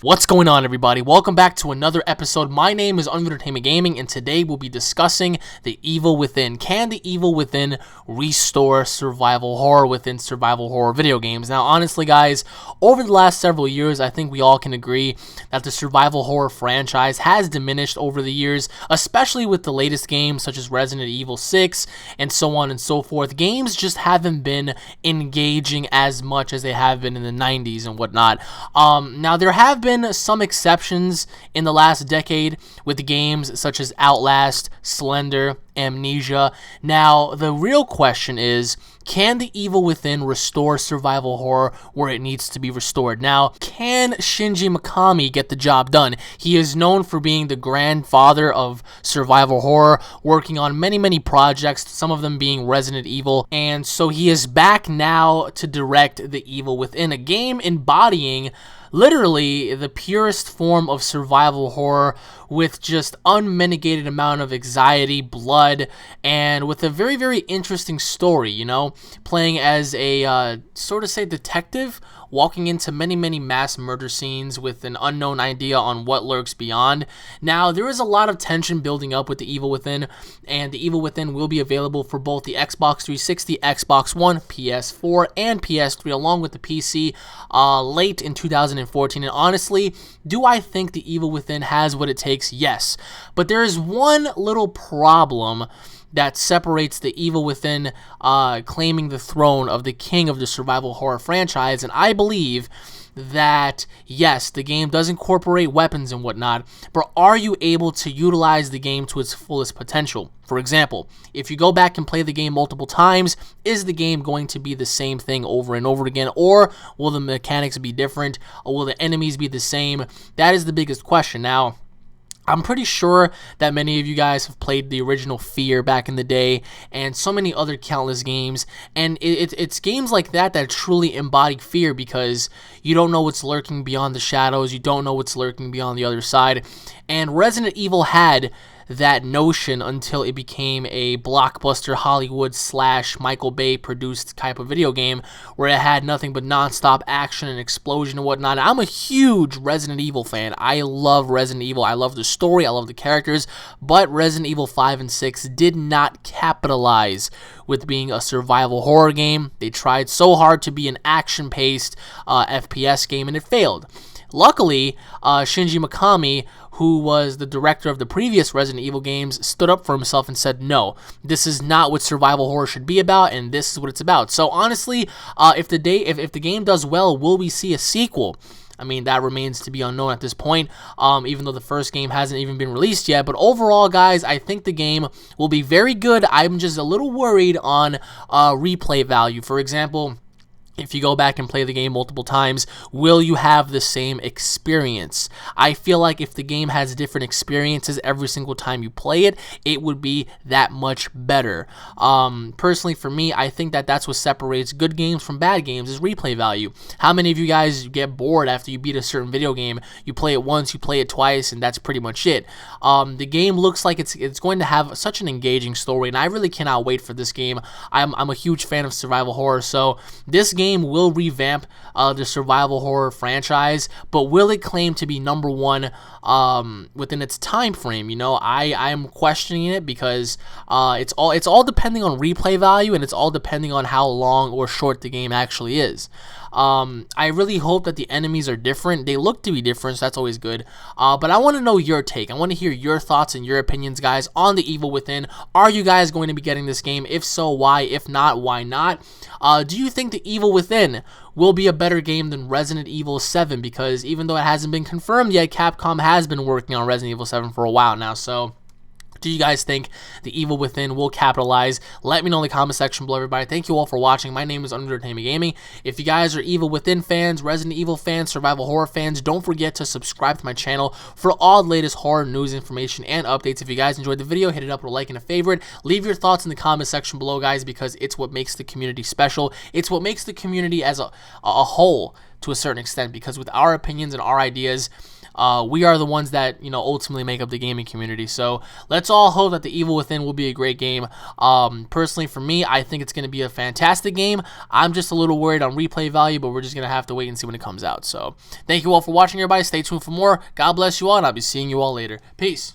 What's going on, everybody? Welcome back to another episode. My name is UnrealEntGaming, and today we'll be discussing the Evil Within. Can the Evil Within restore survival horror within survival horror video games? Now, honestly, guys, over the last several years, I think we all can agree that the survival horror franchise has diminished over the years, especially with the latest games such as Resident Evil 6 and so on and so forth. Games just haven't been engaging as much as they have been in the 90s and whatnot. Now, there have been some exceptions in the last decade with games such as Outlast, Slender, Amnesia. Now, the real question is, can the Evil Within restore survival horror where it needs to be restored? Now, can Shinji Mikami get the job done? He is known for being the grandfather of survival horror, working on many projects, some of them being Resident Evil, and so he is back now to direct the Evil Within, a game embodying literally the purest form of survival horror with just unmitigated amount of anxiety, blood, and with a very interesting story, you know, playing as a sort of say detective, walking into many mass murder scenes with an unknown idea on what lurks beyond. Now, there is a lot of tension building up with the Evil Within, and the Evil Within will be available for both the Xbox 360, Xbox One, PS4, and PS3, along with the PC late in 2014. And honestly, do I think the Evil Within has what it takes? Yes. But there is one little problem that separates the Evil Within claiming the throne of the king of the survival horror franchise, and I believe that, yes, the game does incorporate weapons and whatnot, but are you able to utilize the game to its fullest potential? For example, if you go back and play the game multiple times, is the game going to be the same thing over and over again, or will the mechanics be different, or will the enemies be the same? That is the biggest question. Now, I'm pretty sure that many of you guys have played the original Fear back in the day and so many other countless games, and it's games like that that truly embody fear because you don't know what's lurking beyond the shadows, you don't know what's lurking beyond the other side, and Resident Evil had that notion until it became a blockbuster Hollywood / Michael Bay produced type of video game where it had nothing but non-stop action and explosion and whatnot. I'm a huge Resident Evil fan. I love Resident Evil. I love the story. I love the characters. But Resident Evil 5 and 6 did not capitalize with being a survival horror game. They tried so hard to be an action-paced FPS game, and it failed. Luckily, Shinji Mikami, who was the director of the previous Resident Evil games, stood up for himself and said, no, this is not what survival horror should be about, and this is what it's about. So honestly, if the game does well, will we see a sequel? I mean, that remains to be unknown at this point, even though the first game hasn't even been released yet. But overall, guys, I think the game will be very good. I'm just a little worried on replay value. For example, if you go back and play the game multiple times, will you have the same experience? I feel like if the game has different experiences every single time you play it, it would be that much better. Personally, for me, I think that that's what separates good games from bad games is replay value. How many of you guys get bored after you beat a certain video game? You play it once, you play it twice, and that's pretty much it. The game looks like it's going to have such an engaging story, and I really cannot wait for this game. I'm a huge fan of survival horror, so this game will revamp the survival horror franchise, but will it claim to be number one within its time frame? You know, I'm questioning it because it's all depending on replay value, and it's all depending on how long or short the game actually is. I really hope that the enemies are different. They look to be different, so that's always good. But I want to know your take. I want to hear your thoughts and your opinions, guys, on the Evil Within. Are you guys going to be getting this game? If so, why? If not, why not? Do you think the Evil Within will be a better game than Resident Evil 7? Because even though it hasn't been confirmed yet, Capcom has been working on Resident Evil 7 for a while now, so do you guys think the Evil Within will capitalize? Let me know in the comment section below, everybody. Thank you all for watching. My name is UnrealEntGaming. If you guys are Evil Within fans, Resident Evil fans, survival horror fans, don't forget to subscribe to my channel for all the latest horror news, information, and updates. If you guys enjoyed the video, hit it up with a like and a favorite. Leave your thoughts in the comment section below, guys, because it's what makes the community special. It's what makes the community as a whole to a certain extent, because with our opinions and our ideas, we are the ones that, you know, ultimately make up the gaming community. So let's all hope that The Evil Within will be a great game. Personally, for me, I think it's going to be a fantastic game. I'm just a little worried on replay value, but we're just going to have to wait and see when it comes out. So thank you all for watching, everybody. Stay tuned for more. God bless you all, and I'll be seeing you all later. Peace.